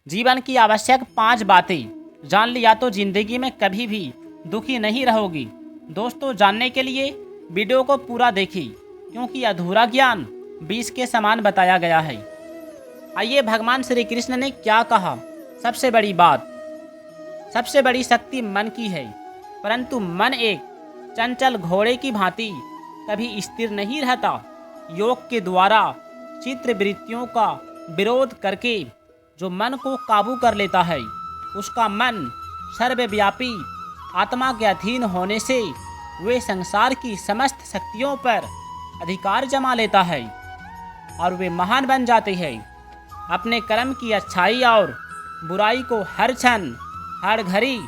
जीवन की आवश्यक 5 बातें जान लिया तो जिंदगी में कभी भी दुखी नहीं रहोगी। दोस्तों, जानने के लिए वीडियो को पूरा देखिए क्योंकि अधूरा ज्ञान 20 के समान बताया गया है। आइए, भगवान श्री कृष्ण ने क्या कहा। सबसे बड़ी बात, सबसे बड़ी शक्ति मन की है, परंतु मन एक चंचल घोड़े की भांति कभी स्थिर नहीं रहता। योग के द्वारा चित्त वृत्तियों का विरोध करके जो मन को काबू कर लेता है, उसका मन सर्वव्यापी आत्मा के अधीन होने से वे संसार की समस्त शक्तियों पर अधिकार जमा लेता है और वे महान बन जाते हैं। अपने कर्म की अच्छाई और बुराई को हर क्षण हर घड़ी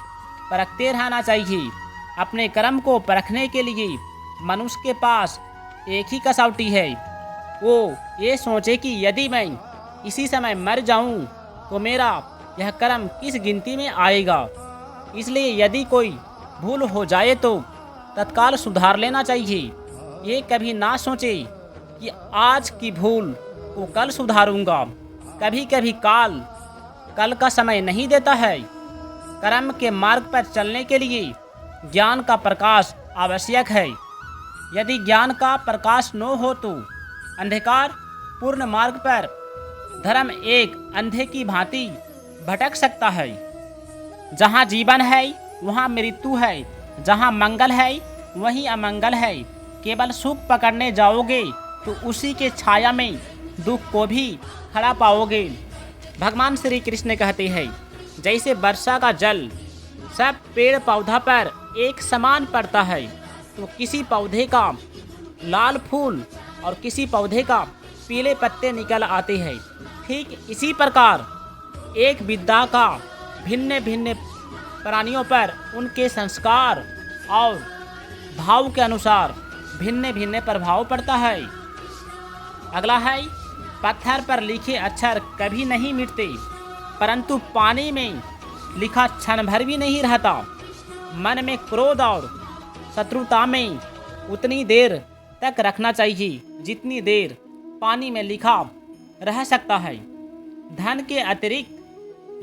परखते रहना चाहिए। अपने कर्म को परखने के लिए मनुष्य के पास एक ही कसौटी है, वो ये सोचे कि यदि मैं इसी समय मर जाऊं तो मेरा यह कर्म किस गिनती में आएगा। इसलिए यदि कोई भूल हो जाए तो तत्काल सुधार लेना चाहिए। ये कभी ना सोचे कि आज की भूल को कल सुधारूंगा। कभी कभी कल का समय नहीं देता है। कर्म के मार्ग पर चलने के लिए ज्ञान का प्रकाश आवश्यक है। यदि ज्ञान का प्रकाश न हो तो अंधकार पूर्ण मार्ग पर धर्म एक अंधे की भांति भटक सकता है। जहाँ जीवन है वहाँ मृत्यु है, जहाँ मंगल है वहीं अमंगल है। केवल सुख पकड़ने जाओगे तो उसी के छाया में दुख को भी खड़ा पाओगे। भगवान श्री कृष्ण कहते हैं, जैसे वर्षा का जल सब पेड़ पौधा पर एक समान पड़ता है, तो किसी पौधे का लाल फूल और किसी पौधे का पीले पत्ते निकल आते हैं। ठीक इसी प्रकार एक विद्या का भिन्न भिन्न प्राणियों पर उनके संस्कार और भाव के अनुसार भिन्न भिन्न प्रभाव पड़ता है। अगला है, पत्थर पर लिखे अक्षर कभी नहीं मिटते, परंतु पानी में लिखा क्षण भर भी नहीं रहता। मन में क्रोध और शत्रुता में उतनी देर तक रखना चाहिए जितनी देर पानी में लिखा रह सकता है। धन के अतिरिक्त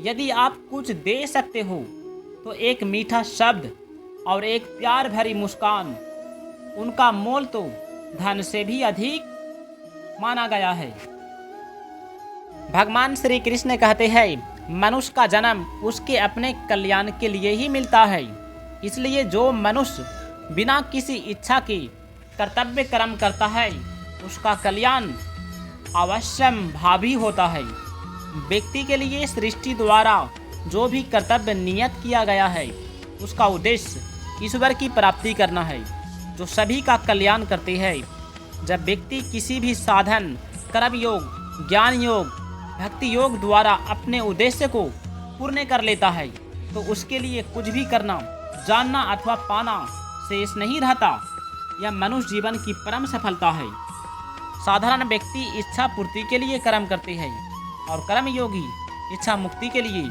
यदि आप कुछ दे सकते हो तो एक मीठा शब्द और एक प्यार भरी मुस्कान, उनका मोल तो धन से भी अधिक माना गया है। भगवान श्री कृष्ण कहते हैं, मनुष्य का जन्म उसके अपने कल्याण के लिए ही मिलता है। इसलिए जो मनुष्य बिना किसी इच्छा के कर्तव्य कर्म करता है, उसका कल्याण अवश्यम भावी होता है। व्यक्ति के लिए सृष्टि द्वारा जो भी कर्तव्य नियत किया गया है, उसका उद्देश्य ईश्वर की प्राप्ति करना है, जो सभी का कल्याण करते हैं। जब व्यक्ति किसी भी साधन, कर्म योग, ज्ञान योग, भक्ति योग द्वारा अपने उद्देश्य को पूर्ण कर लेता है, तो उसके लिए कुछ भी करना, जानना अथवा पाना शेष नहीं रहता। यह मनुष्य जीवन की परम सफलता है। साधारण व्यक्ति इच्छा पूर्ति के लिए कर्म करते हैं और कर्म योगी इच्छा मुक्ति के लिए।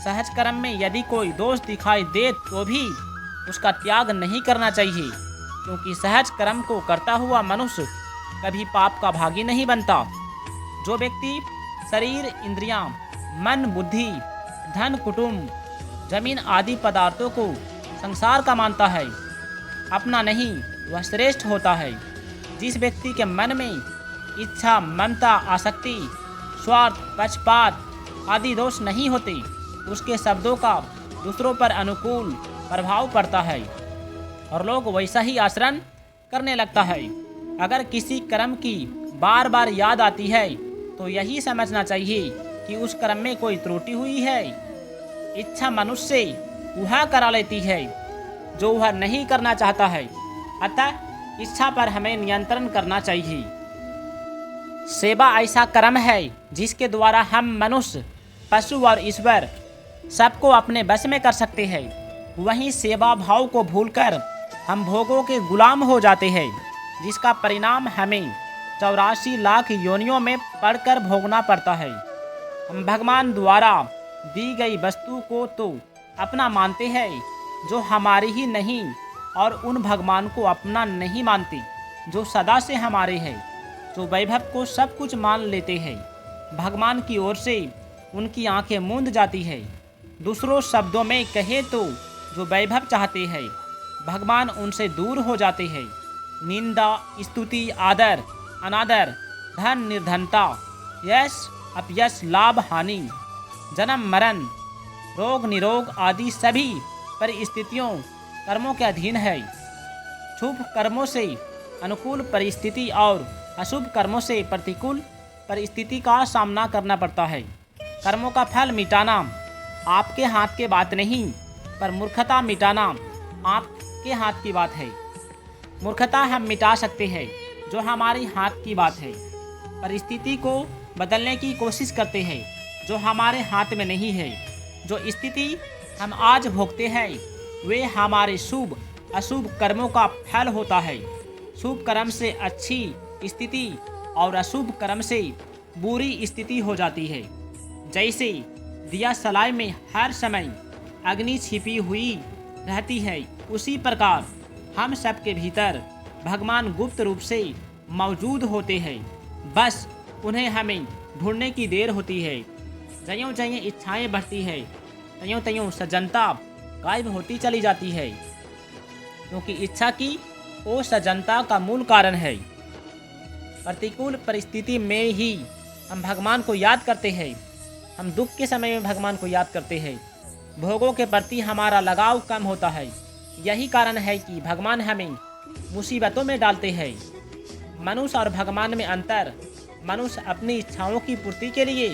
सहज कर्म में यदि कोई दोष दिखाई दे तो भी उसका त्याग नहीं करना चाहिए, क्योंकि सहज कर्म को करता हुआ मनुष्य कभी पाप का भागी नहीं बनता। जो व्यक्ति शरीर, इंद्रियां, मन, बुद्धि, धन, कुटुंब, जमीन आदि पदार्थों को संसार का मानता है, अपना नहीं, वह श्रेष्ठ होता है। जिस व्यक्ति के मन में इच्छा, ममता, आसक्ति, स्वार्थ, पक्षपात आदि दोष नहीं होते, उसके शब्दों का दूसरों पर अनुकूल प्रभाव पड़ता है और लोग वैसा ही आचरण करने लगता है। अगर किसी कर्म की बार बार याद आती है तो यही समझना चाहिए कि उस कर्म में कोई त्रुटि हुई है। इच्छा मनुष्य से वह करा लेती है जो वह नहीं करना चाहता है, अतः इच्छा पर हमें नियंत्रण करना चाहिए। सेवा ऐसा कर्म है जिसके द्वारा हम मनुष्य, पशु और ईश्वर सबको अपने बस में कर सकते हैं। वहीं सेवा भाव को भूलकर हम भोगों के गुलाम हो जाते हैं, जिसका परिणाम हमें 84 लाख योनियों में पड़कर भोगना पड़ता है। हम भगवान द्वारा दी गई वस्तु को तो अपना मानते हैं जो हमारी ही नहीं, और उन भगवान को अपना नहीं मानते जो सदा से हमारे हैं, जो वैभव को सब कुछ मान लेते हैं। भगवान की ओर से उनकी आंखें मूंद जाती है। दूसरों शब्दों में कहे तो जो वैभव चाहते हैं भगवान उनसे दूर हो जाते हैं। निंदा, स्तुति, आदर, अनादर, धन, निर्धनता, यश, अपयश, लाभ, हानि, जन्म, मरण, रोग, निरोग आदि सभी परिस्थितियों कर्मों के अधीन है। शुभ कर्मों से अनुकूल परिस्थिति और अशुभ कर्मों से प्रतिकूल परिस्थिति का सामना करना पड़ता है। कर्मों का फल मिटाना आपके हाथ की बात नहीं, पर मूर्खता मिटाना आपके हाथ की बात है। मूर्खता हम मिटा सकते हैं जो हमारी हाथ की बात है। परिस्थिति को बदलने की कोशिश करते हैं जो हमारे हाथ में नहीं है। जो स्थिति हम आज भोगते हैं वे हमारे शुभ अशुभ कर्मों का फल होता है। शुभ कर्म से अच्छी स्थिति और अशुभ कर्म से बुरी स्थिति हो जाती है। जैसे दिया सलाई में हर समय अग्नि छिपी हुई रहती है, उसी प्रकार हम सबके भीतर भगवान गुप्त रूप से मौजूद होते हैं। बस उन्हें हमें ढूंढने की देर होती है। ज्यों ज्यों इच्छाएं बढ़ती है त्यों त्यों सज्जनता गायब होती चली जाती है, क्योंकि इच्छा की वो सज्जनता का मूल कारण है। प्रतिकूल परिस्थिति में ही हम भगवान को याद करते हैं। हम दुख के समय में भगवान को याद करते हैं। भोगों के प्रति हमारा लगाव कम होता है। यही कारण है कि भगवान हमें मुसीबतों में डालते हैं। मनुष्य और भगवान में अंतर, मनुष्य अपनी इच्छाओं की पूर्ति के लिए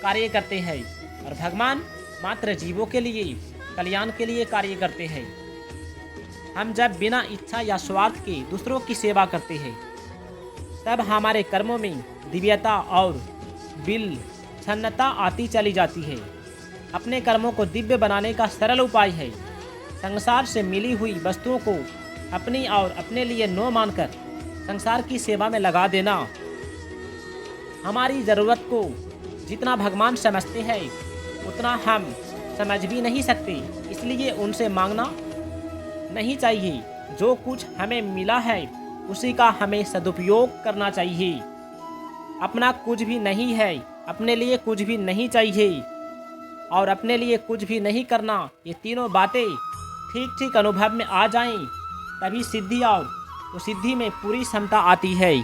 कार्य करते हैं और भगवान मात्र जीवों के लिए कल्याण के लिए कार्य करते हैं। हम जब बिना इच्छा या स्वार्थ के दूसरों की सेवा करते हैं तब हमारे कर्मों में दिव्यता और विलक्षणता आती चली जाती है। अपने कर्मों को दिव्य बनाने का सरल उपाय है संसार से मिली हुई वस्तुओं को अपनी और अपने लिए न मानकर संसार की सेवा में लगा देना। हमारी ज़रूरत को जितना भगवान समझते हैं उतना हम समझ भी नहीं सकते, इसलिए उनसे मांगना नहीं चाहिए। जो कुछ हमें मिला है उसी का हमें सदुपयोग करना चाहिए। अपना कुछ भी नहीं है, अपने लिए कुछ भी नहीं चाहिए और अपने लिए कुछ भी नहीं करना, ये तीनों बातें ठीक ठीक अनुभव में आ जाएं, तभी सिद्धि और कुसिद्धि में पूरी क्षमता आती है।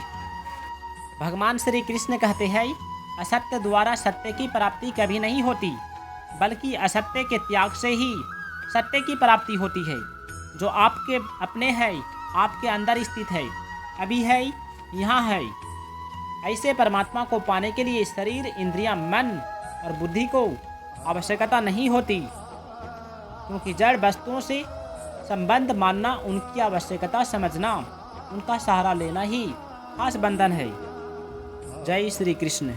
भगवान श्री कृष्ण कहते हैं, असत्य द्वारा सत्य की प्राप्ति कभी नहीं होती, बल्कि असत्य के त्याग से ही सत्य की प्राप्ति होती है। जो आपके अपने है, आपके अंदर स्थित है, अभी है, यहाँ है। ऐसे परमात्मा को पाने के लिए शरीर, इंद्रियां, मन और बुद्धि को आवश्यकता नहीं होती, क्योंकि जड़ वस्तुओं से संबंध मानना, उनकी आवश्यकता समझना, उनका सहारा लेना ही खास बंधन है। जय श्री कृष्ण।